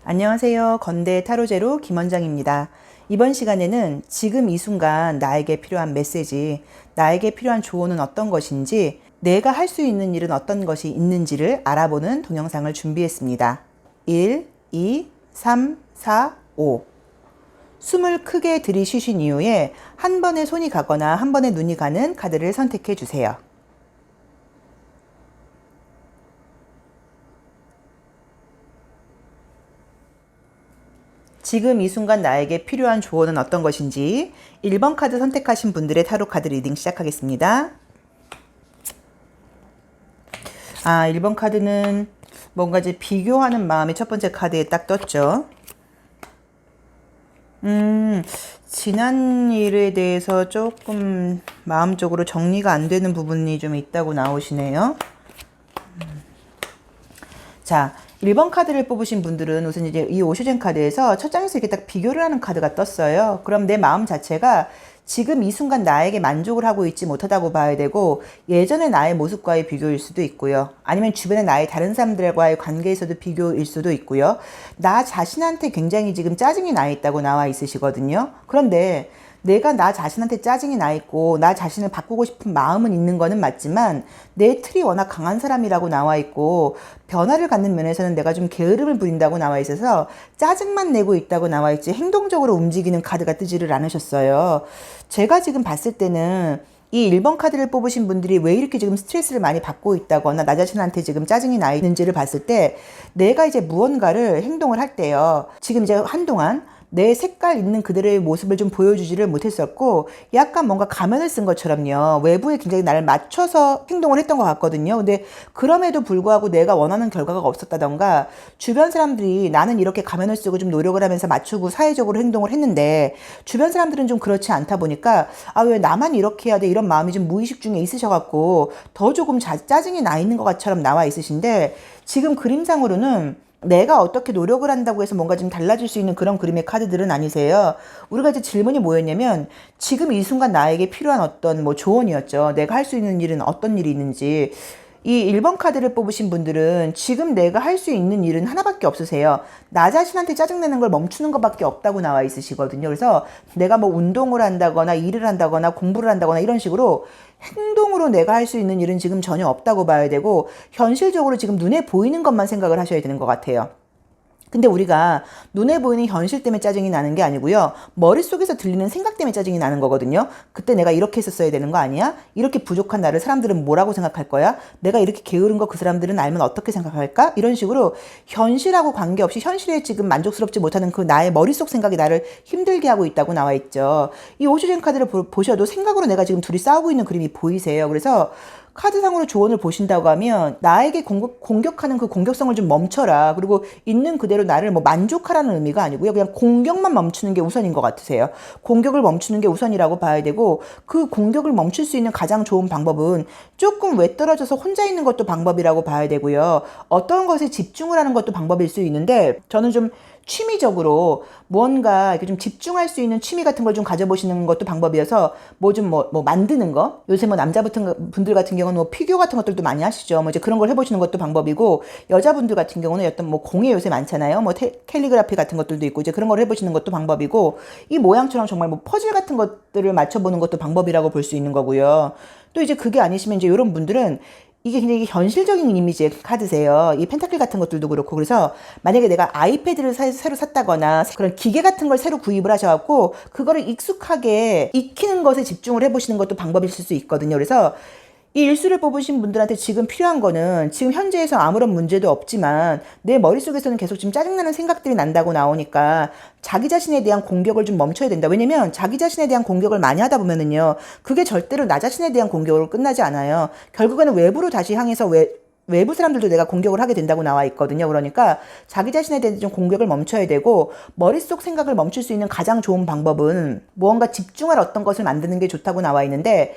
안녕하세요. 건대 타로제로 김원장입니다. 이번 시간에는 지금 이 순간 나에게 필요한 메시지, 나에게 필요한 조언은 어떤 것인지, 내가 할 수 있는 일은 어떤 것이 있는지를 알아보는 동영상을 준비했습니다. 1, 2, 3, 4, 5. 숨을 크게 들이쉬신 이후에 한 번에 손이 가거나 한 번에 눈이 가는 카드를 선택해 주세요. 지금 이 순간 나에게 필요한 조언은 어떤 것인지 1번 카드 선택하신 분들의 타로 카드 리딩 시작하겠습니다. 1번 카드는 뭔가 이제 비교하는 마음이 첫 번째 카드에 딱 떴죠. 지난 일에 대해서 조금 마음적으로 정리가 안 되는 부분이 좀 있다고 나오시네요. 자, 1번 카드를 뽑으신 분들은 우선 이제 이 오쇼젠 카드에서 첫 장에서 이렇게 딱 비교를 하는 카드가 떴어요. 그럼 내 마음 자체가 지금 이 순간 나에게 만족을 하고 있지 못하다고 봐야 되고, 예전의 나의 모습과의 비교일 수도 있고요. 아니면 주변의 나의 다른 사람들과의 관계에서도 비교일 수도 있고요. 나 자신한테 굉장히 지금 짜증이 나 있다고 나와 있으시거든요. 그런데 내가 나 자신한테 짜증이 나 있고 나 자신을 바꾸고 싶은 마음은 있는 거는 맞지만 내 틀이 워낙 강한 사람이라고 나와 있고, 변화를 갖는 면에서는 내가 좀 게으름을 부린다고 나와 있어서 짜증만 내고 있다고 나와 있지 행동적으로 움직이는 카드가 뜨지를 않으셨어요. 제가 지금 봤을 때는 이 1번 카드를 뽑으신 분들이 왜 이렇게 지금 스트레스를 많이 받고 있다거나 나 자신한테 지금 짜증이 나 있는지를 봤을 때, 내가 이제 무언가를 행동을 할 때요, 지금 이제 한동안 내 색깔 있는 그들의 모습을 좀 보여주지를 못했었고, 약간 뭔가 가면을 쓴 것처럼요, 외부에 굉장히 나를 맞춰서 행동을 했던 것 같거든요. 근데 그럼에도 불구하고 내가 원하는 결과가 없었다던가, 주변 사람들이 나는 이렇게 가면을 쓰고 좀 노력을 하면서 맞추고 사회적으로 행동을 했는데 주변 사람들은 좀 그렇지 않다 보니까 왜 나만 이렇게 해야 돼, 이런 마음이 좀 무의식 중에 있으셔갖고 더 조금 짜증이 나 있는 것처럼 나와 있으신데, 지금 그림상으로는 내가 어떻게 노력을 한다고 해서 뭔가 좀 달라질 수 있는 그런 그림의 카드들은 아니세요. 우리가 이제 질문이 뭐였냐면, 지금 이 순간 나에게 필요한 어떤 조언이었죠. 내가 할 수 있는 일은 어떤 일이 있는지. 이 1번 카드를 뽑으신 분들은 지금 내가 할 수 있는 일은 하나밖에 없으세요. 나 자신한테 짜증내는 걸 멈추는 것밖에 없다고 나와 있으시거든요. 그래서 내가 운동을 한다거나 일을 한다거나 공부를 한다거나 이런 식으로 행동으로 내가 할 수 있는 일은 지금 전혀 없다고 봐야 되고, 현실적으로 지금 눈에 보이는 것만 생각을 하셔야 되는 것 같아요. 근데 우리가 눈에 보이는 현실 때문에 짜증이 나는 게 아니고요, 머릿속에서 들리는 생각 때문에 짜증이 나는 거거든요. 그때 내가 이렇게 했었어야 되는 거 아니야? 이렇게 부족한 나를 사람들은 뭐라고 생각할 거야? 내가 이렇게 게으른 거 그 사람들은 알면 어떻게 생각할까? 이런 식으로 현실하고 관계없이 현실에 지금 만족스럽지 못하는 그 나의 머릿속 생각이 나를 힘들게 하고 있다고 나와 있죠. 이 오쇼젠 카드를 보셔도 생각으로 내가 지금 둘이 싸우고 있는 그림이 보이세요. 그래서 카드상으로 조언을 보신다고 하면, 나에게 공격하는 그 공격성을 좀 멈춰라. 그리고 있는 그대로 나를 만족하라는 의미가 아니고요, 그냥 공격만 멈추는 게 우선인 것 같으세요. 공격을 멈추는 게 우선이라고 봐야 되고, 그 공격을 멈출 수 있는 가장 좋은 방법은 조금 외떨어져서 혼자 있는 것도 방법이라고 봐야 되고요, 어떤 것에 집중을 하는 것도 방법일 수 있는데, 저는 좀 취미적으로 무언가 이렇게 좀 집중할 수 있는 취미 같은 걸 좀 가져보시는 것도 방법이어서, 만드는 거, 요새 남자분들 같은 경우는 피규어 같은 것들도 많이 하시죠. 이제 그런 걸 해보시는 것도 방법이고, 여자분들 같은 경우는 어떤 공예 요새 많잖아요. 캘리그라피 같은 것들도 있고, 이제 그런 걸 해보시는 것도 방법이고, 이 모양처럼 정말 퍼즐 같은 것들을 맞춰보는 것도 방법이라고 볼 수 있는 거고요. 또 이제 그게 아니시면 이제 이런 분들은 이게 굉장히 현실적인 이미지의 카드세요. 이 펜타클 같은 것들도 그렇고. 그래서 만약에 내가 아이패드를 새로 샀다거나 그런 기계 같은 걸 새로 구입을 하셔갖고 그거를 익숙하게 익히는 것에 집중을 해보시는 것도 방법이실 수 있거든요. 그래서 이 일수를 뽑으신 분들한테 지금 필요한 거는, 지금 현재에서 아무런 문제도 없지만 내 머릿속에서는 계속 지금 짜증나는 생각들이 난다고 나오니까 자기 자신에 대한 공격을 좀 멈춰야 된다. 왜냐면 자기 자신에 대한 공격을 많이 하다 보면은요, 그게 절대로 나 자신에 대한 공격으로 끝나지 않아요. 결국에는 외부로 다시 향해서 외부 사람들도 내가 공격을 하게 된다고 나와 있거든요. 그러니까 자기 자신에 대해서 좀 공격을 멈춰야 되고, 머릿속 생각을 멈출 수 있는 가장 좋은 방법은 무언가 집중할 어떤 것을 만드는 게 좋다고 나와 있는데,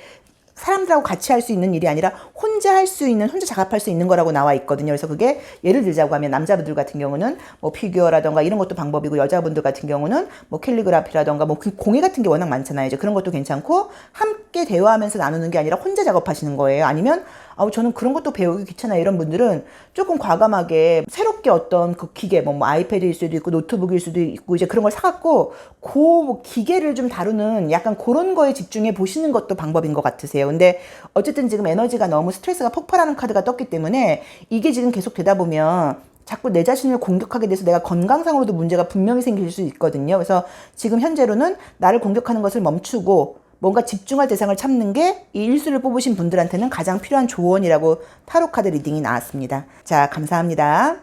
사람들하고 같이 할 수 있는 일이 아니라 혼자 할 수 있는, 혼자 작업할 수 있는 거라고 나와 있거든요. 그래서 그게 예를 들자고 하면, 남자분들 같은 경우는 피규어라던가 이런 것도 방법이고, 여자분들 같은 경우는 캘리그라피라던가 그 공예 같은 게 워낙 많잖아요. 이제 그런 것도 괜찮고, 함께 대화하면서 나누는 게 아니라 혼자 작업하시는 거예요. 아니면 저는 그런 것도 배우기 귀찮아 이런 분들은 조금 과감하게 새롭게 어떤 그 기계, 뭐 아이패드일 수도 있고 노트북일 수도 있고 이제 그런 걸 사갖고 그 기계를 좀 다루는 약간 그런 거에 집중해 보시는 것도 방법인 것 같으세요. 근데 어쨌든 지금 에너지가 너무 스트레스가 폭발하는 카드가 떴기 때문에 이게 지금 계속 되다 보면 자꾸 내 자신을 공격하게 돼서 내가 건강상으로도 문제가 분명히 생길 수 있거든요. 그래서 지금 현재로는 나를 공격하는 것을 멈추고 뭔가 집중할 대상을 찾는 게 이 일수를 뽑으신 분들한테는 가장 필요한 조언이라고 타로 카드 리딩이 나왔습니다. 자, 감사합니다.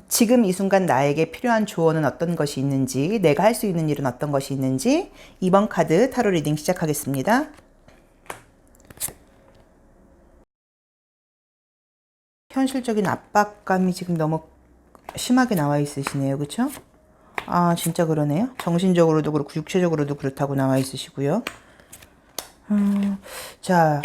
지금 이 순간 나에게 필요한 조언은 어떤 것이 있는지, 내가 할 수 있는 일은 어떤 것이 있는지 2번 카드 타로 리딩 시작하겠습니다. 현실적인 압박감이 지금 너무 심하게 나와 있으시네요. 그렇죠? 아, 진짜 그러네요. 정신적으로도 그렇고 육체적으로도 그렇다고 나와 있으시고요. 자,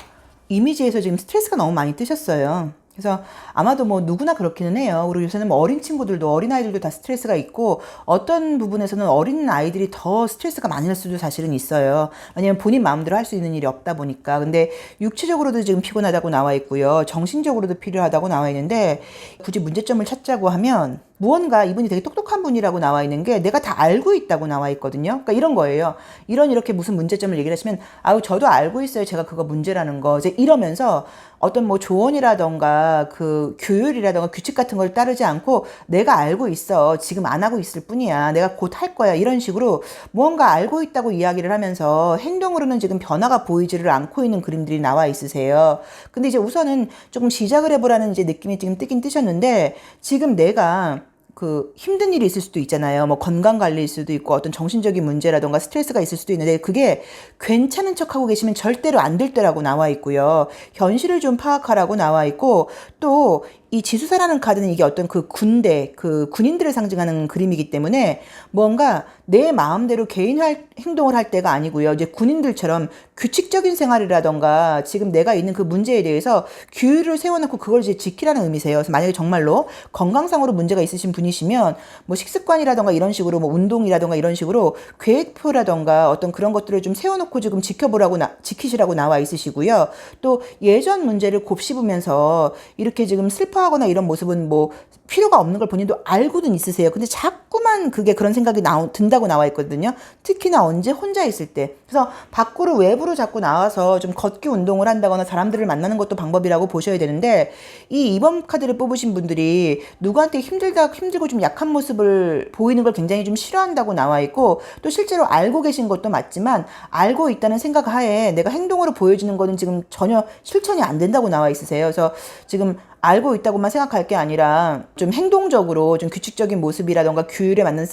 이미지에서 지금 스트레스가 너무 많이 뜨셨어요. 그래서 아마도 뭐 누구나 그렇기는 해요. 그리고 요새는 뭐 어린 친구들도 어린아이들도 다 스트레스가 있고 어떤 부분에서는 어린 아이들이 더 스트레스가 많을 수도 사실은 있어요. 왜냐면 본인 마음대로 할 수 있는 일이 없다 보니까. 근데 육체적으로도 지금 피곤하다고 나와 있고요. 정신적으로도 필요하다고 나와 있는데 굳이 문제점을 찾자고 하면 무언가 이분이 되게 똑똑한 분이라고 나와 있는 게 내가 다 알고 있다고 나와 있거든요. 그러니까 이런 거예요. 이렇게 무슨 문제점을 얘기를 하시면 아우 저도 알고 있어요. 제가 그거 문제라는 거. 이제 이러면서 어떤 뭐 조언이라던가 그 교율이라던가 규칙 같은 걸 따르지 않고 내가 알고 있어. 지금 안 하고 있을 뿐이야. 내가 곧 할 거야. 이런 식으로 무언가 알고 있다고 이야기를 하면서 행동으로는 지금 변화가 보이지를 않고 있는 그림들이 나와 있으세요. 근데 이제 우선은 조금 시작을 해보라는 이제 느낌이 지금 뜨긴 뜨셨는데 지금 내가 그 힘든 일이 있을 수도 있잖아요. 뭐 건강 관리일 수도 있고 어떤 정신적인 문제라던가 스트레스가 있을 수도 있는데 그게 괜찮은 척하고 계시면 절대로 안 될 때라고 나와 있고요. 현실을 좀 파악하라고 나와 있고 또 이 지수사라는 카드는 이게 어떤 그 군대, 그 군인들을 상징하는 그림이기 때문에 뭔가 내 마음대로 개인 행동을 할 때가 아니고요. 이제 군인들처럼 규칙적인 생활이라던가 지금 내가 있는 그 문제에 대해서 규율을 세워놓고 그걸 이제 지키라는 의미세요. 그래서 만약에 정말로 건강상으로 문제가 있으신 분이시면 뭐 식습관이라던가 이런 식으로 뭐 운동이라던가 이런 식으로 계획표라던가 어떤 그런 것들을 좀 세워놓고 지금 지키시라고 나와 있으시고요. 또 예전 문제를 곱씹으면서 이렇게 지금 슬퍼하거나 이런 모습은 뭐 필요가 없는 걸 본인도 알고는 있으세요. 근데 자꾸만 그게 그런 생각이 든다고 나와 있거든요. 특히나 언제 혼자 있을 때. 그래서 밖으로 외부로 자꾸 나와서 좀 걷기 운동을 한다거나 사람들을 만나는 것도 방법이라고 보셔야 되는데 이 2번 카드를 뽑으신 분들이 누구한테 힘들고 좀 약한 모습을 보이는 걸 굉장히 좀 싫어한다고 나와 있고 또 실제로 알고 계신 것도 맞지만 알고 있다는 생각 하에 내가 행동으로 보여지는 거는 지금 전혀 실천이 안 된다고 나와 있으세요. 그래서 지금 알고 있다고만 생각할 게 아니라 좀 행동적으로 좀 규칙적인 모습이라던가 규율에 맞는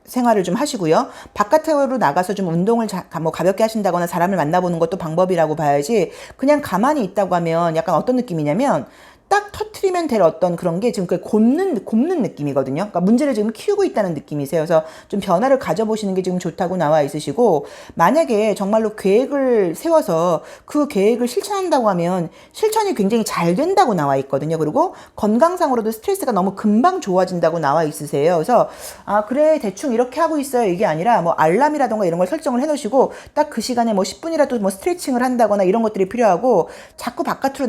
생활을 좀 하시고요. 바깥으로 나가서 좀 운동을 뭐 가볍게 하신다거나 사람을 만나보는 것도 방법이라고 봐야지 그냥 가만히 있다고 하면 약간 어떤 느낌이냐면 딱 터트리면 될 어떤 그런 게 지금 곱는 느낌이거든요. 그러니까 문제를 지금 키우고 있다는 느낌이세요. 그래서 좀 변화를 가져보시는 게 지금 좋다고 나와 있으시고 만약에 정말로 계획을 세워서 그 계획을 실천한다고 하면 실천이 굉장히 잘 된다고 나와 있거든요. 그리고 건강상으로도 스트레스가 너무 금방 좋아진다고 나와 있으세요. 그래서 아 그래 대충 이렇게 하고 있어요. 이게 아니라 뭐 알람이라던가 이런 걸 설정을 해놓으시고 딱 그 시간에 뭐 10분이라도 뭐 스트레칭을 한다거나 이런 것들이 필요하고 자꾸 바깥으로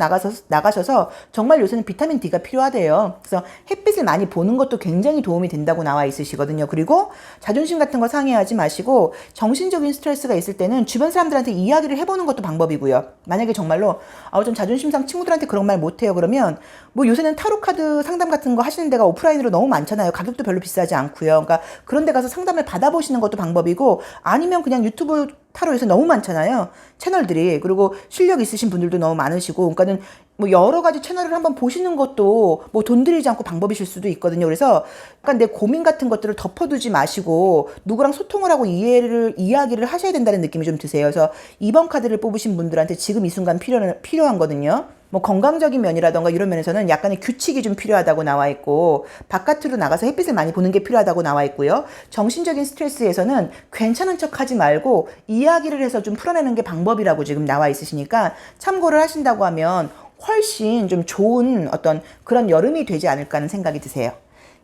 나가셔서 정말 요새는 비타민 D가 필요하대요. 그래서 햇빛을 많이 보는 것도 굉장히 도움이 된다고 나와 있으시거든요. 그리고 자존심 같은 거 상해하지 마시고 정신적인 스트레스가 있을 때는 주변 사람들한테 이야기를 해보는 것도 방법이고요. 만약에 정말로 좀 자존심상 친구들한테 그런 말 못해요. 그러면 뭐 요새는 타로 카드 상담 같은 거 하시는 데가 오프라인으로 너무 많잖아요. 가격도 별로 비싸지 않고요. 그러니까 그런 데 가서 상담을 받아보시는 것도 방법이고 아니면 그냥 유튜브 타로에서 너무 많잖아요. 채널들이. 그리고 실력 있으신 분들도 너무 많으시고 그러니까는 뭐 여러 가지 채널을 한번 보시는 것도 뭐 돈 들이지 않고 방법이실 수도 있거든요. 그래서 약간 내 고민 같은 것들을 덮어두지 마시고 누구랑 소통을 하고 이야기를 하셔야 된다는 느낌이 좀 드세요. 그래서 2번 카드를 뽑으신 분들한테 지금 이 순간 필요한 거든요. 뭐 건강적인 면이라던가 이런 면에서는 약간의 규칙이 좀 필요하다고 나와 있고 바깥으로 나가서 햇빛을 많이 보는 게 필요하다고 나와 있고요. 정신적인 스트레스에서는 괜찮은 척 하지 말고 이야기를 해서 좀 풀어내는 게 방법이라고 지금 나와 있으시니까 참고를 하신다고 하면 훨씬 좀 좋은 어떤 그런 여름이 되지 않을까 하는 생각이 드세요.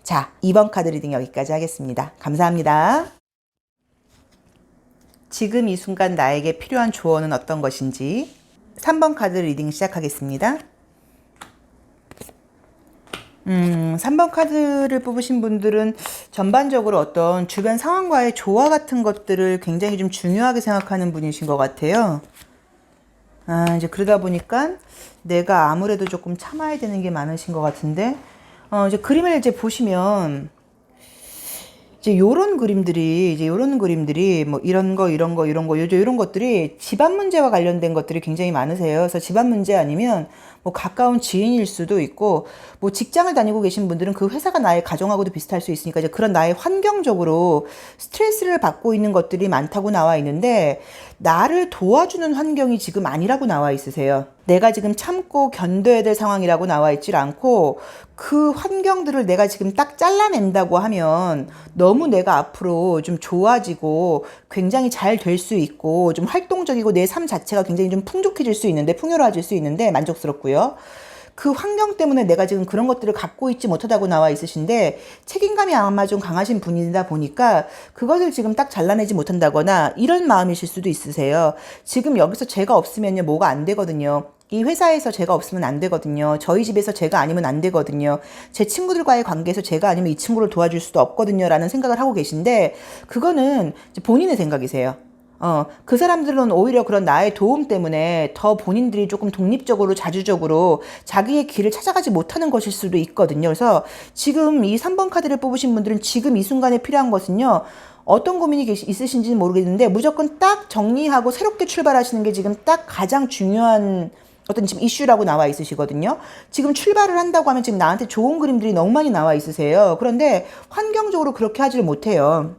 자, 2번 카드 리딩 여기까지 하겠습니다. 감사합니다. 지금 이 순간 나에게 필요한 조언은 어떤 것인지 3번 카드 리딩 시작하겠습니다. 3번 카드를 뽑으신 분들은 전반적으로 어떤 주변 상황과의 조화 같은 것들을 굉장히 좀 중요하게 생각하는 분이신 것 같아요. 이제 그러다 보니까 내가 아무래도 조금 참아야 되는 게 많으신 것 같은데, 이제 그림을 이제 보시면, 이제 요런 그림들이 뭐 이런 거 이런 것들이 집안 문제와 관련된 것들이 굉장히 많으세요. 그래서 집안 문제 아니면 뭐 가까운 지인일 수도 있고, 뭐 직장을 다니고 계신 분들은 그 회사가 나의 가정하고도 비슷할 수 있으니까 이제 그런 나의 환경적으로 스트레스를 받고 있는 것들이 많다고 나와 있는데, 나를 도와주는 환경이 지금 아니라고 나와 있으세요. 내가 지금 참고 견뎌야 될 상황이라고 나와 있질 않고, 그 환경들을 내가 지금 딱 잘라낸다고 하면 너무 내가 앞으로 좀 좋아지고 굉장히 잘 될 수 있고 좀 활동적이고 내 삶 자체가 굉장히 좀 풍족해질 수 있는데, 풍요로워질 수 있는데 만족스럽고요. 그 환경 때문에 내가 지금 그런 것들을 갖고 있지 못하다고 나와 있으신데, 책임감이 아마 좀 강하신 분이다 보니까 그것을 지금 딱 잘라내지 못한다거나 이런 마음이실 수도 있으세요. 지금 여기서 제가 없으면요 뭐가 안 되거든요. 이 회사에서 제가 없으면 안 되거든요. 저희 집에서 제가 아니면 안 되거든요. 제 친구들과의 관계에서 제가 아니면 이 친구를 도와줄 수도 없거든요. 라는 생각을 하고 계신데, 그거는 본인의 생각이세요. 그 사람들은 오히려 그런 나의 도움 때문에 더 본인들이 조금 독립적으로 자주적으로 자기의 길을 찾아가지 못하는 것일 수도 있거든요. 그래서 지금 이 3번 카드를 뽑으신 분들은 지금 이 순간에 필요한 것은요, 어떤 고민이 있으신지는 모르겠는데 무조건 딱 정리하고 새롭게 출발하시는 게 지금 딱 가장 중요한 어떤 지금 이슈라고 나와 있으시거든요. 지금 출발을 한다고 하면 지금 나한테 좋은 그림들이 너무 많이 나와 있으세요. 그런데 환경적으로 그렇게 하지를 못해요.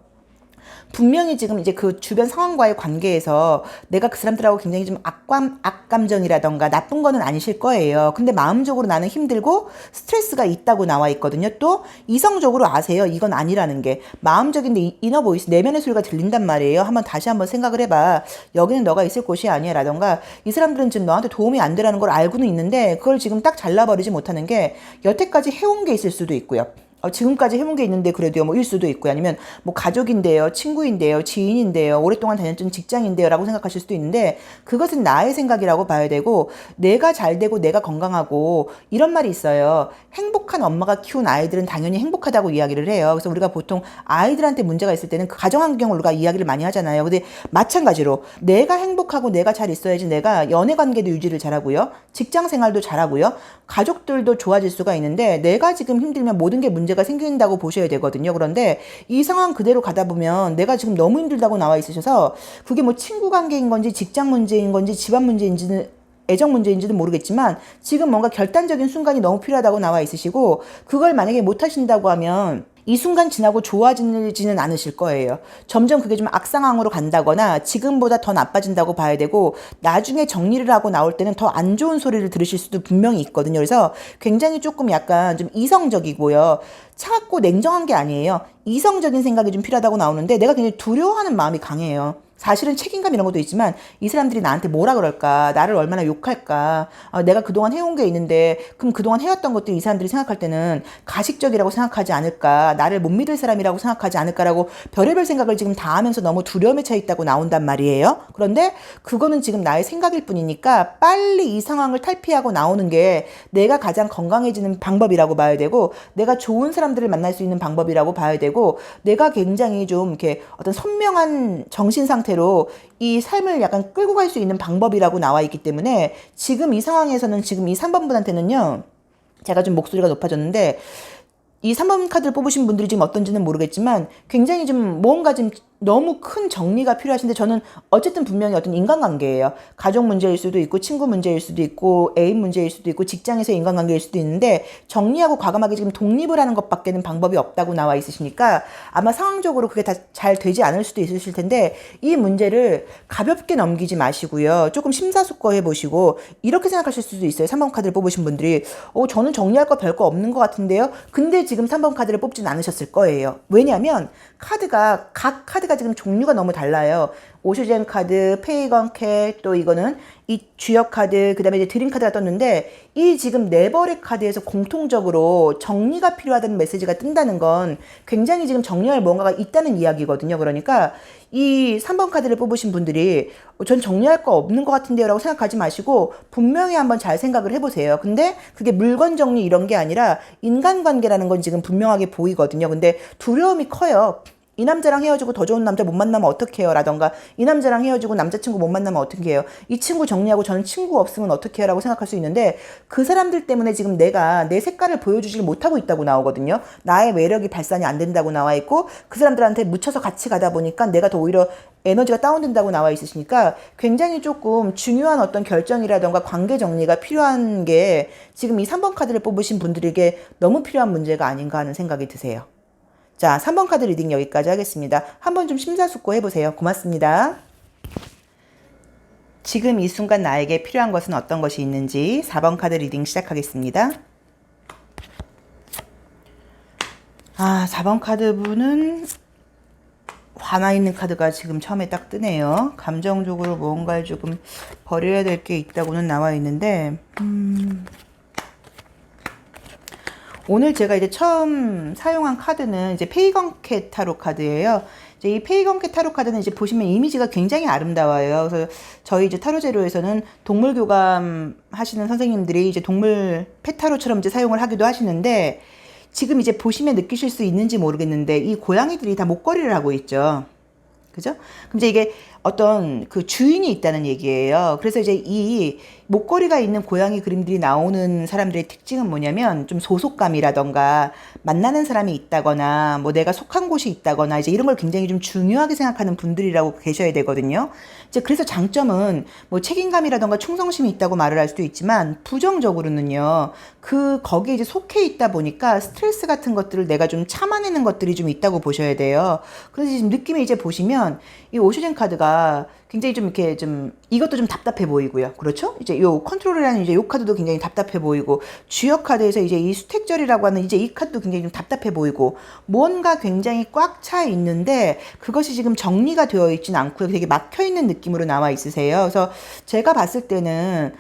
분명히 지금 이제 그 주변 상황과의 관계에서 내가 그 사람들하고 굉장히 좀 악감정이라던가 나쁜 거는 아니실 거예요. 근데 마음적으로 나는 힘들고 스트레스가 있다고 나와 있거든요. 또 이성적으로 아세요. 이건 아니라는 게. 마음적인 이너 보이스, 내면의 소리가 들린단 말이에요. 다시 한번 생각을 해봐. 여기는 너가 있을 곳이 아니야. 라던가 이 사람들은 지금 너한테 도움이 안 되라는 걸 알고는 있는데 그걸 지금 딱 잘라버리지 못하는 게 여태까지 해온 게 있을 수도 있고요. 지금까지 해본 게 있는데 그래도요, 뭐 일 수도 있고요. 아니면 뭐 가족인데요, 친구인데요, 지인인데요, 오랫동안 다녔던 직장인데요 라고 생각하실 수도 있는데, 그것은 나의 생각이라고 봐야 되고, 내가 잘 되고 내가 건강하고, 이런 말이 있어요. 행복한 엄마가 키운 아이들은 당연히 행복하다고 이야기를 해요. 그래서 우리가 보통 아이들한테 문제가 있을 때는 그 가정환경을 우리가 이야기를 많이 하잖아요. 근데 마찬가지로 내가 행복하고 내가 잘 있어야지 내가 연애관계도 유지를 잘하고요, 직장생활도 잘하고요, 가족들도 좋아질 수가 있는데, 내가 지금 힘들면 모든 게 문제가 생긴다고 보셔야 되거든요. 그런데 이 상황 그대로 가다 보면 내가 지금 너무 힘들다고 나와 있으셔서, 그게 뭐 친구 관계인 건지 직장 문제인 건지 집안 문제인지는, 애정 문제인지는 모르겠지만 지금 뭔가 결단적인 순간이 너무 필요하다고 나와 있으시고, 그걸 만약에 못 하신다고 하면 이 순간 지나고 좋아지지는 않으실 거예요. 점점 그게 좀 악상황으로 간다거나 지금보다 더 나빠진다고 봐야 되고, 나중에 정리를 하고 나올 때는 더 안 좋은 소리를 들으실 수도 분명히 있거든요. 그래서 굉장히 조금 약간 좀 이성적이고요, 차갑고 냉정한 게 아니에요. 이성적인 생각이 좀 필요하다고 나오는데, 내가 굉장히 두려워하는 마음이 강해요. 사실은 책임감 이런 것도 있지만 이 사람들이 나한테 뭐라 그럴까, 나를 얼마나 욕할까, 내가 그동안 해온 게 있는데 그럼 그동안 해왔던 것들이 이 사람들이 생각할 때는 가식적이라고 생각하지 않을까, 나를 못 믿을 사람이라고 생각하지 않을까라고 별의별 생각을 지금 다 하면서 너무 두려움에 차 있다고 나온단 말이에요. 그런데 그거는 지금 나의 생각일 뿐이니까 빨리 이 상황을 탈피하고 나오는 게 내가 가장 건강해지는 방법이라고 봐야 되고, 내가 좋은 사람들을 만날 수 있는 방법이라고 봐야 되고, 내가 굉장히 좀 이렇게 어떤 선명한 정신 상태 이 삶을 약간 끌고 갈 수 있는 방법이라고 나와 있기 때문에, 지금 이 상황에서는 지금 이 3번분한테는요, 제가 좀 목소리가 높아졌는데, 이 3번 카드를 뽑으신 분들이 지금 어떤지는 모르겠지만 굉장히 좀 뭔가 좀 너무 큰 정리가 필요하신데, 저는 어쨌든 분명히 어떤 인간관계예요. 가족 문제일 수도 있고 친구 문제일 수도 있고 애인 문제일 수도 있고 직장에서의 인간관계일 수도 있는데, 정리하고 과감하게 지금 독립을 하는 것밖에는 방법이 없다고 나와 있으시니까 아마 상황적으로 그게 다 잘 되지 않을 수도 있으실 텐데, 이 문제를 가볍게 넘기지 마시고요, 조금 심사숙고해 보시고 이렇게 생각하실 수도 있어요. 3번 카드를 뽑으신 분들이 저는 정리할 거 별거 없는 것 같은데요. 근데 지금 3번 카드를 뽑진 않으셨을 거예요. 왜냐하면 각 카드가 카드가 지금 종류가 너무 달라요. 오쇼젠 카드, 페이건캐, 또 이거는 이 주역 카드, 그 다음에 이제 드림 카드가 떴는데, 이 지금 네버릭 카드에서 공통적으로 정리가 필요하다는 메시지가 뜬다는 건 굉장히 지금 정리할 뭔가가 있다는 이야기거든요. 그러니까 이 3번 카드를 뽑으신 분들이 전 정리할 거 없는 것 같은데요 라고 생각하지 마시고 분명히 한번 잘 생각을 해보세요. 근데 그게 물건 정리 이런 게 아니라 인간관계라는 건 지금 분명하게 보이거든요. 근데 두려움이 커요. 이 남자랑 헤어지고 더 좋은 남자 못 만나면 어떡해요? 라던가 이 남자랑 헤어지고 남자친구 못 만나면 어떻게 해요? 이 친구 정리하고 저는 친구 없으면 어떡해요? 라고 생각할 수 있는데 그 사람들 때문에 지금 내가 내 색깔을 보여주질 못하고 있다고 나오거든요. 나의 매력이 발산이 안 된다고 나와 있고 그 사람들한테 묻혀서 같이 가다 보니까 내가 더 오히려 에너지가 다운된다고 나와 있으시니까 굉장히 조금 중요한 어떤 결정이라던가 관계 정리가 필요한 게 지금 이 3번 카드를 뽑으신 분들에게 너무 필요한 문제가 아닌가 하는 생각이 드세요. 자, 3번 카드 리딩 여기까지 하겠습니다. 한번 좀 심사숙고 해보세요. 고맙습니다. 지금 이 순간 나에게 필요한 것은 어떤 것이 있는지 4번 카드 리딩 시작하겠습니다. 4번 카드 분은 화나 있는 카드가 지금 처음에 딱 뜨네요. 감정적으로 뭔가를 조금 버려야 될 게 있다고는 나와 있는데, 오늘 제가 이제 처음 사용한 카드는 이제 페이건캐 타로 카드예요. 이제 이 페이건캐 타로 카드는 이제 보시면 이미지가 굉장히 아름다워요. 그래서 저희 이제 타로제로에서는 동물 교감 하시는 선생님들이 이제 동물 페타로처럼 이제 사용을 하기도 하시는데, 지금 이제 보시면 느끼실 수 있는지 모르겠는데 이 고양이들이 다 목걸이를 하고 있죠. 그죠? 그럼 이제 이게 어떤 그 주인이 있다는 얘기예요. 그래서 이제 이 목걸이가 있는 고양이 그림들이 나오는 사람들의 특징은 뭐냐면 좀 소속감이라던가 만나는 사람이 있다거나 뭐 내가 속한 곳이 있다거나 이제 이런 걸 굉장히 좀 중요하게 생각하는 분들이라고 계셔야 되거든요. 이제 그래서 장점은 뭐 책임감이라던가 충성심이 있다고 말을 할 수도 있지만 부정적으로는요. 거기에 이제 속해 있다 보니까 스트레스 같은 것들을 내가 좀 참아내는 것들이 좀 있다고 보셔야 돼요. 그래서 지금 느낌이 이제 보시면 이 오쇼젠 카드가 굉장히 좀 이렇게 좀 이것도 좀 답답해 보이고요. 그렇죠? 이제 요 컨트롤이라는 이제 요 카드도 굉장히 답답해 보이고 주역 카드에서 이제 이 수택절이라고 하는 이제 이 카드도 굉장히 좀 답답해 보이고 뭔가 굉장히 꽉 차 있는데 그것이 지금 정리가 되어 있진 않고요. 되게 막혀 있는 느낌으로 나와 있으세요. 그래서 제가 봤을 때는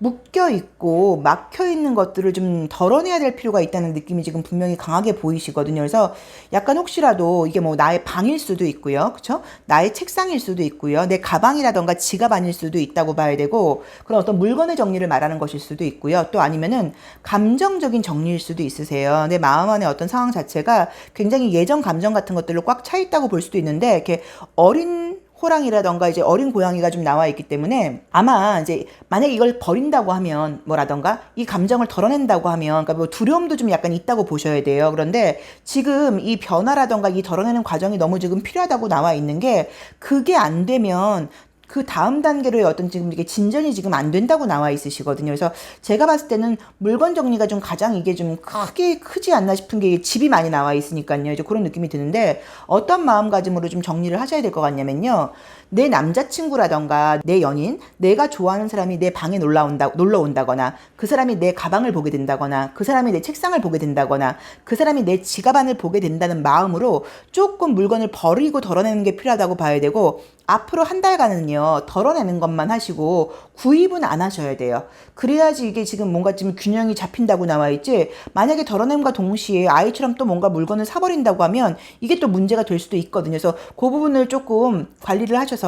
묶여 있고 막혀 있는 것들을 좀 덜어내야 될 필요가 있다는 느낌이 지금 분명히 강하게 보이시거든요. 그래서 약간 혹시라도 이게 뭐 나의 방일 수도 있고요. 그렇죠? 나의 책상일 수도 있고요. 내 가방이라던가 지갑 아닐 수도 있다고 봐야 되고 그런 어떤 물건의 정리를 말하는 것일 수도 있고요. 또 아니면은 감정적인 정리일 수도 있으세요. 내 마음 안에 어떤 상황 자체가 굉장히 예전 감정 같은 것들로 꽉 차 있다고 볼 수도 있는데 이렇게 어린 호랑이라던가 이제 어린 고양이가 좀 나와 있기 때문에 아마 이제 만약에 이걸 버린다고 하면 뭐라던가 이 감정을 덜어낸다고 하면 그러니까 뭐 두려움도 좀 약간 있다고 보셔야 돼요. 그런데 지금 이 변화라던가 이 덜어내는 과정이 너무 지금 필요하다고 나와 있는 게 그게 안 되면 그 다음 단계로의 어떤 지금 이게 진전이 지금 안 된다고 나와 있으시거든요. 그래서 제가 봤을 때는 물건 정리가 좀 가장 이게 좀 크지 않나 싶은 게 집이 많이 나와 있으니까요. 이제 그런 느낌이 드는데 어떤 마음가짐으로 좀 정리를 하셔야 될 것 같냐면요. 내 남자친구라던가 내 연인, 내가 좋아하는 사람이 내 방에 놀러 온다거나 그 사람이 내 가방을 보게 된다거나 그 사람이 내 책상을 보게 된다거나 그 사람이 내 지갑 안을 보게 된다는 마음으로 조금 물건을 버리고 덜어내는 게 필요하다고 봐야 되고 앞으로 한 달간은요 덜어내는 것만 하시고 구입은 안 하셔야 돼요. 그래야지 이게 지금 뭔가 지금 균형이 잡힌다고 나와 있지 만약에 덜어냄과 동시에 아이처럼 또 뭔가 물건을 사버린다고 하면 이게 또 문제가 될 수도 있거든요. 그래서 그 부분을 조금 관리를 하셔서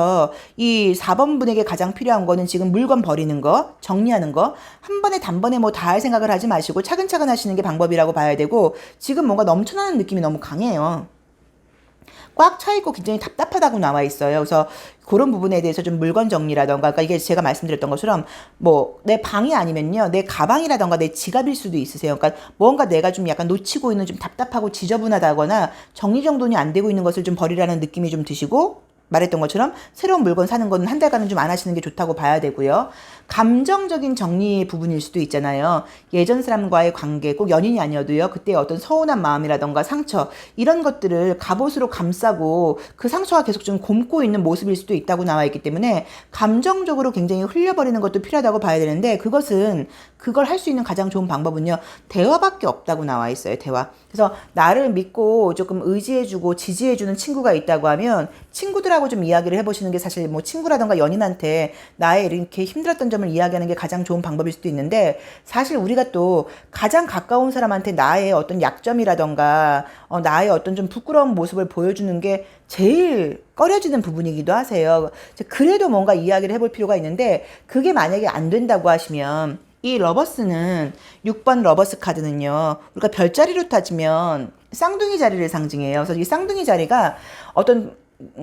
이 4번 분에게 가장 필요한 거는 지금 물건 버리는 거 정리하는 거 한 번에 단번에 뭐 다 할 생각을 하지 마시고 차근차근 하시는 게 방법이라고 봐야 되고 지금 뭔가 넘쳐나는 느낌이 너무 강해요. 꽉 차 있고 굉장히 답답하다고 나와 있어요. 그래서 그런 부분에 대해서 좀 물건 정리라던가, 그러니까 이게 제가 말씀드렸던 것처럼 뭐 내 방이 아니면요, 내 가방이라던가 내 지갑일 수도 있으세요. 그러니까 뭔가 내가 좀 약간 놓치고 있는 좀 답답하고 지저분하다거나 정리정돈이 안 되고 있는 것을 좀 버리라는 느낌이 좀 드시고, 말했던 것처럼 새로운 물건 사는 거는 한 달간은 좀 안 하시는 게 좋다고 봐야 되고요. 감정적인 정리 부분일 수도 있잖아요. 예전 사람과의 관계, 꼭 연인이 아니어도요. 그때 어떤 서운한 마음이라던가 상처 이런 것들을 갑옷으로 감싸고 그 상처가 계속 좀 곪고 있는 모습일 수도 있다고 나와 있기 때문에 감정적으로 굉장히 흘려버리는 것도 필요하다고 봐야 되는데 그걸 할 수 있는 가장 좋은 방법은요. 대화밖에 없다고 나와 있어요. 대화. 그래서 나를 믿고 조금 의지해주고 지지해주는 친구가 있다고 하면 친구들하고 좀 이야기를 해보시는 게 사실 뭐 친구라던가 연인한테 나의 이렇게 힘들었던 점을 이야기하는 게 가장 좋은 방법일 수도 있는데 사실 우리가 또 가장 가까운 사람한테 나의 어떤 약점이라던가 나의 어떤 좀 부끄러운 모습을 보여주는 게 제일 꺼려지는 부분이기도 하세요. 그래도 뭔가 이야기를 해볼 필요가 있는데 그게 만약에 안 된다고 하시면 이 러버스는 6번 러버스 카드는요. 우리가 별자리로 따지면 쌍둥이 자리를 상징해요. 그래서 이 쌍둥이 자리가 어떤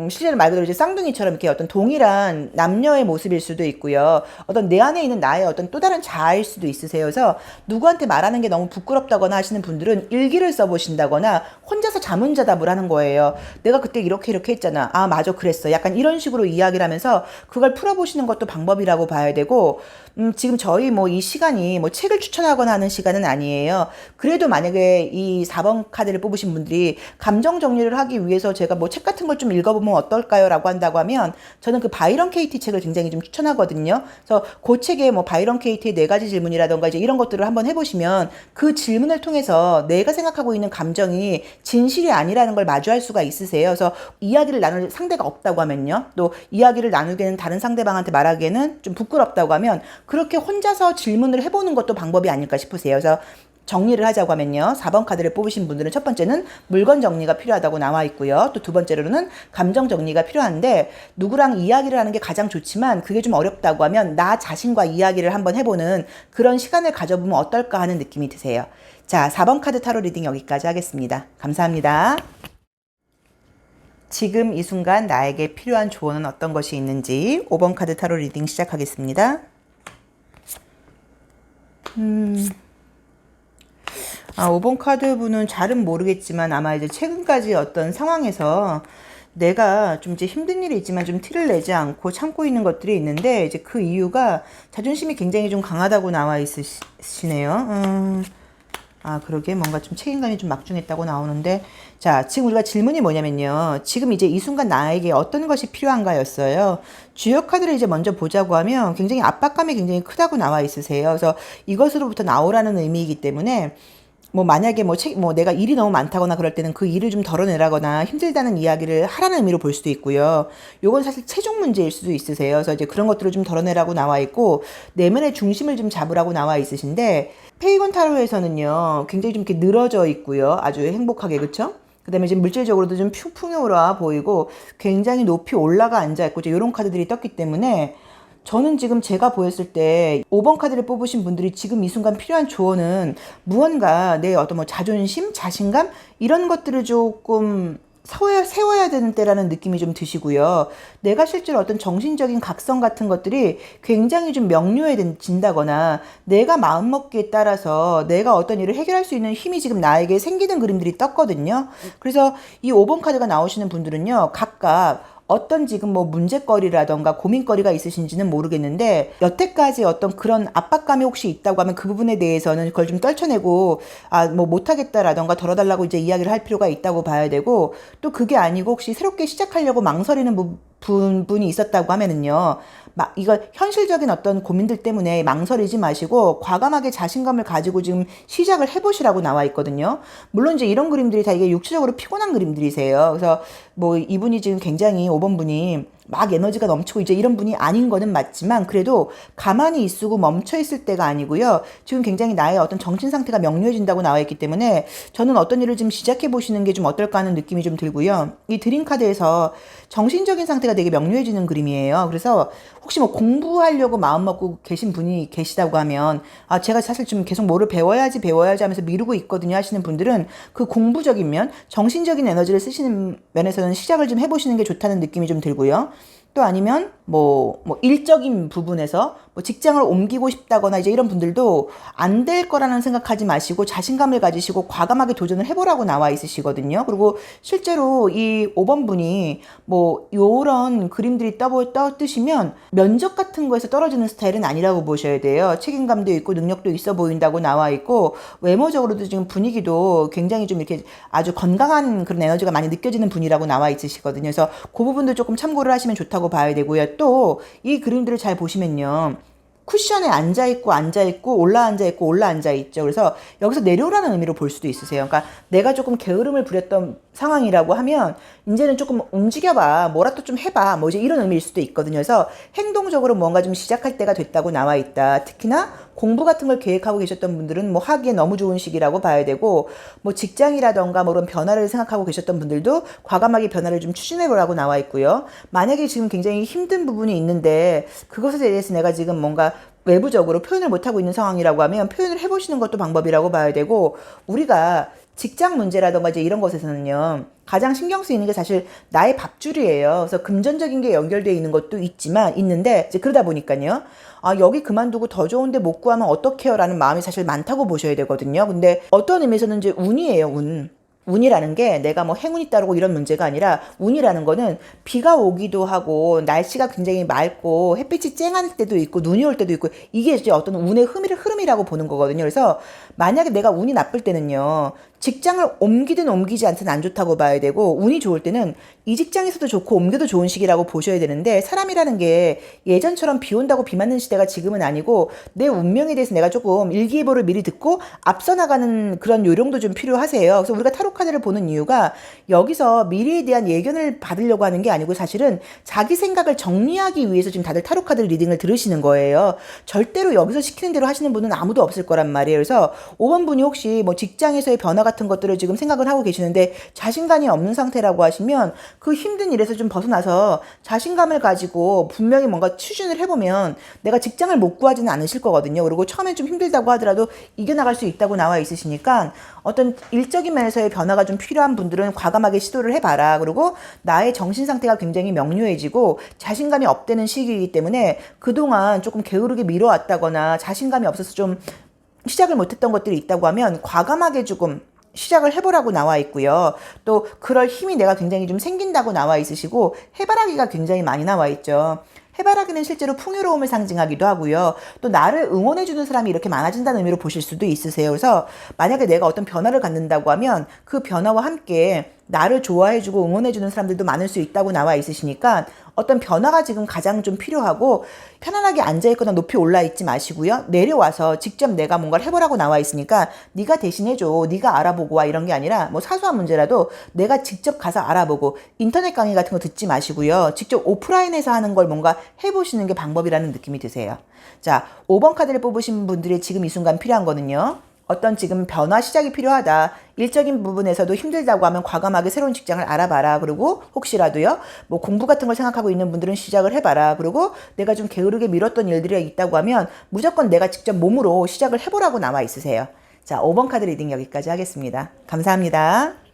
실제로 말 그대로 이제 쌍둥이처럼 이렇게 어떤 동일한 남녀의 모습일 수도 있고요. 어떤 내 안에 있는 나의 어떤 또 다른 자아일 수도 있으세요. 그래서 누구한테 말하는 게 너무 부끄럽다거나 하시는 분들은 일기를 써보신다거나 혼자서 자문자답을 하는 거예요. 내가 그때 이렇게 했잖아. 아, 맞아, 그랬어. 약간 이런 식으로 이야기를 하면서 그걸 풀어보시는 것도 방법이라고 봐야 되고, 지금 저희 뭐 이 시간이 뭐 책을 추천하거나 하는 시간은 아니에요. 그래도 만약에 이 4번 카드를 뽑으신 분들이 감정 정리를 하기 위해서 제가 뭐 책 같은 걸 좀 읽어보면 어떨까요? 라고 한다고 하면 저는 그 바이런 케이티 책을 굉장히 좀 추천하거든요. 그래서 그 책에 뭐 바이런 케이티의 4가지 질문이라던가 이제 이런 것들을 한번 해보시면 그 질문을 통해서 내가 생각하고 있는 감정이 진실이 아니라는 걸 마주할 수가 있으세요. 그래서 이야기를 나눌 상대가 없다고 하면요. 또 이야기를 나누기에는 다른 상대방한테 말하기에는 좀 부끄럽다고 하면 그렇게 혼자서 질문을 해보는 것도 방법이 아닐까 싶으세요. 그래서 정리를 하자고 하면요. 4번 카드를 뽑으신 분들은 첫 번째는 물건 정리가 필요하다고 나와 있고요. 또 두 번째로는 감정 정리가 필요한데 누구랑 이야기를 하는 게 가장 좋지만 그게 좀 어렵다고 하면 나 자신과 이야기를 한번 해보는 그런 시간을 가져보면 어떨까 하는 느낌이 드세요. 자, 4번 카드 타로 리딩 여기까지 하겠습니다. 감사합니다. 지금 이 순간 나에게 필요한 조언은 어떤 것이 있는지 5번 카드 타로 리딩 시작하겠습니다. 5번 카드 분은 잘은 모르겠지만 아마 이제 최근까지 어떤 상황에서 내가 좀 이제 힘든 일이 있지만 좀 티를 내지 않고 참고 있는 것들이 있는데 이제 그 이유가 자존심이 굉장히 좀 강하다고 나와 있으시네요. 그러게 뭔가 좀 책임감이 좀 막중했다고 나오는데 자, 지금 우리가 질문이 뭐냐면요. 지금 이제 이 순간 나에게 어떤 것이 필요한가였어요. 주요 카드를 이제 먼저 보자고 하면 굉장히 압박감이 굉장히 크다고 나와 있으세요. 그래서 이것으로부터 나오라는 의미이기 때문에 뭐 만약에 뭐 내가 일이 너무 많다거나 그럴 때는 그 일을 좀 덜어내라거나 힘들다는 이야기를 하라는 의미로 볼 수도 있고요. 요건 사실 최종 문제일 수도 있으세요. 그래서 이제 그런 것들을 좀 덜어내라고 나와 있고 내면의 중심을 좀 잡으라고 나와 있으신데 페이건 타로에서는요. 굉장히 좀 이렇게 늘어져 있고요. 아주 행복하게 그쵸? 그 다음에 지금 물질적으로도 좀 풍요로워 보이고 굉장히 높이 올라가 앉아있고 이런 카드들이 떴기 때문에 저는 지금 제가 보였을 때 5번 카드를 뽑으신 분들이 지금 이 순간 필요한 조언은 무언가 내 어떤 뭐 자존심, 자신감 이런 것들을 조금 세워야 되는 때라는 느낌이 좀 드시고요. 내가 실제로 어떤 정신적인 각성 같은 것들이 굉장히 좀 명료해진다거나 내가 마음먹기에 따라서 내가 어떤 일을 해결할 수 있는 힘이 지금 나에게 생기는 그림들이 떴거든요. 그래서 이 5번 카드가 나오시는 분들은요. 각각 어떤 지금 뭐 문제거리라던가 고민거리가 있으신지는 모르겠는데 여태까지 어떤 그런 압박감이 혹시 있다고 하면 그 부분에 대해서는 그걸 좀 떨쳐내고 뭐 못하겠다라던가 덜어달라고 이제 이야기를 할 필요가 있다고 봐야 되고 또 그게 아니고 혹시 새롭게 시작하려고 망설이는 분이 있었다고 하면은요. 이거 현실적인 어떤 고민들 때문에 망설이지 마시고 과감하게 자신감을 가지고 지금 시작을 해보시라고 나와 있거든요. 물론 이제 이런 그림들이 다 이게 육체적으로 피곤한 그림들이세요. 그래서 뭐 이분이 지금 굉장히 5번 분이 막 에너지가 넘치고 이제 이런 분이 아닌 거는 맞지만 그래도 가만히 있고 멈춰 있을 때가 아니고요. 지금 굉장히 나의 어떤 정신 상태가 명료해진다고 나와 있기 때문에 저는 어떤 일을 좀 시작해 보시는 게 좀 어떨까 하는 느낌이 좀 들고요. 이 드림 카드에서 정신적인 상태가 되게 명료해지는 그림이에요. 그래서 혹시 뭐 공부하려고 마음먹고 계신 분이 계시다고 하면 제가 사실 좀 계속 뭐를 배워야지 하면서 미루고 있거든요 하시는 분들은 그 공부적인 면, 정신적인 에너지를 쓰시는 면에서는 시작을 좀 해보시는 게 좋다는 느낌이 좀 들고요. 또 아니면 뭐 일적인 부분에서 뭐 직장을 옮기고 싶다거나 이제 이런 분들도 안 될 거라는 생각하지 마시고 자신감을 가지시고 과감하게 도전을 해보라고 나와 있으시거든요. 그리고 실제로 이 5번 분이 뭐 요런 그림들이 떠뜨시면 면접 같은 거에서 떨어지는 스타일은 아니라고 보셔야 돼요. 책임감도 있고 능력도 있어 보인다고 나와 있고 외모적으로도 지금 분위기도 굉장히 좀 이렇게 아주 건강한 그런 에너지가 많이 느껴지는 분이라고 나와 있으시거든요. 그래서 그 부분도 조금 참고를 하시면 좋다고 봐야 되고요. 또 이 그림들을 잘 보시면요. 쿠션에 앉아있고, 올라앉아있죠. 그래서 여기서 내려오라는 의미로 볼 수도 있으세요. 그러니까 내가 조금 게으름을 부렸던 상황이라고 하면, 이제는 조금 움직여봐, 뭐라도 좀 해봐, 뭐 이제 이런 의미일 수도 있거든요. 그래서 행동적으로 뭔가 좀 시작할 때가 됐다고 나와 있다. 특히나 공부 같은 걸 계획하고 계셨던 분들은 뭐 하기에 너무 좋은 시기라고 봐야 되고, 뭐 직장이라던가 뭐 그런 변화를 생각하고 계셨던 분들도 과감하게 변화를 좀 추진해보라고 나와 있고요. 만약에 지금 굉장히 힘든 부분이 있는데, 그것에 대해서 내가 지금 뭔가 외부적으로 표현을 못하고 있는 상황이라고 하면 표현을 해보시는 것도 방법이라고 봐야 되고, 우리가 직장 문제라던가 이제 이런 것에서는요, 가장 신경 쓰이는 게 사실 나의 밥줄이에요. 그래서 금전적인 게 연결되어 있는 것도 있는데, 이제 그러다 보니까요, 아, 여기 그만두고 더 좋은데 못 구하면 어떡해요? 라는 마음이 사실 많다고 보셔야 되거든요. 근데 어떤 의미에서는 이제 운이에요, 운. 운이라는 게 내가 뭐 행운이 따르고 이런 문제가 아니라 운이라는 거는 비가 오기도 하고 날씨가 굉장히 맑고 햇빛이 쨍할 때도 있고 눈이 올 때도 있고 이게 이제 어떤 운의 흐름이라고 보는 거거든요. 그래서 만약에 내가 운이 나쁠 때는요. 직장을 옮기든 옮기지 않든 안 좋다고 봐야 되고 운이 좋을 때는 이 직장에서도 좋고 옮겨도 좋은 시기라고 보셔야 되는데 사람이라는 게 예전처럼 비 온다고 비 맞는 시대가 지금은 아니고 내 운명에 대해서 내가 조금 일기예보를 미리 듣고 앞서 나가는 그런 요령도 좀 필요하세요. 그래서 우리가 타로 카드를 보는 이유가 여기서 미래에 대한 예견을 받으려고 하는 게 아니고 사실은 자기 생각을 정리하기 위해서 지금 다들 타로 카드 리딩을 들으시는 거예요. 절대로 여기서 시키는 대로 하시는 분은 아무도 없을 거란 말이에요. 그래서 5번 분이 혹시 뭐 직장에서의 변화 같은 것들을 지금 생각을 하고 계시는데 자신감이 없는 상태라고 하시면 그 힘든 일에서 좀 벗어나서 자신감을 가지고 분명히 뭔가 추진을 해보면 내가 직장을 못 구하지는 않으실 거거든요. 그리고 처음엔 좀 힘들다고 하더라도 이겨나갈 수 있다고 나와 있으시니까 어떤 일적인 면에서의 변화가 좀 필요한 분들은 과감하게 시도를 해봐라. 그리고 나의 정신 상태가 굉장히 명료해지고 자신감이 업되는 시기이기 때문에 그동안 조금 게으르게 미뤄왔다거나 자신감이 없어서 좀 시작을 못했던 것들이 있다고 하면 과감하게 조금 시작을 해보라고 나와 있고요. 또 그럴 힘이 내가 굉장히 좀 생긴다고 나와 있으시고 해바라기가 굉장히 많이 나와 있죠. 해바라기는 실제로 풍요로움을 상징하기도 하고요. 또 나를 응원해주는 사람이 이렇게 많아진다는 의미로 보실 수도 있으세요. 그래서 만약에 내가 어떤 변화를 갖는다고 하면 그 변화와 함께 나를 좋아해주고 응원해주는 사람들도 많을 수 있다고 나와 있으시니까 어떤 변화가 지금 가장 좀 필요하고 편안하게 앉아있거나 높이 올라있지 마시고요. 내려와서 직접 내가 뭔가를 해보라고 나와 있으니까 네가 대신해줘. 네가 알아보고 와 이런 게 아니라 뭐 사소한 문제라도 내가 직접 가서 알아보고 인터넷 강의 같은 거 듣지 마시고요. 직접 오프라인에서 하는 걸 뭔가 해보시는 게 방법이라는 느낌이 드세요. 자, 5번 카드를 뽑으신 분들이 지금 이 순간 필요한 거는요. 어떤 지금 변화 시작이 필요하다. 일적인 부분에서도 힘들다고 하면 과감하게 새로운 직장을 알아봐라. 그리고 혹시라도요. 뭐 공부 같은 걸 생각하고 있는 분들은 시작을 해봐라. 그리고 내가 좀 게으르게 미뤘던 일들이 있다고 하면 무조건 내가 직접 몸으로 시작을 해보라고 나와 있으세요. 자, 5번 카드 리딩 여기까지 하겠습니다. 감사합니다.